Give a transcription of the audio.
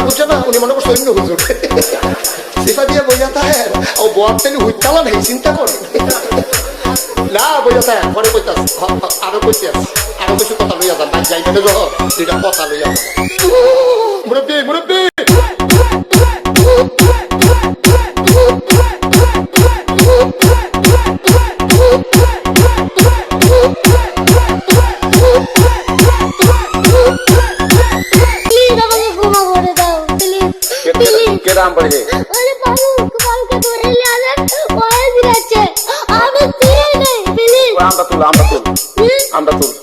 বুঝছে না উনি মনে করছে অন্য হুজুর সেটা দিয়ে বই যাতা হ্যাঁ ও বয়ারটালি হুইতালা নেই চিন্তা করে না বই যাতা পরে কইতাস আরো কইতে আরো কিছু কথা লইয়া যান ভাই যাইতে যখন দুইটা কথা লইয়া মুরব্বী মুরব্বী কেরাম পড়ে আরে বাবু কালকে ধরে নিয়ে ওই দিচ্ছে আমি দিই নাই প্লিজ আমরা তুল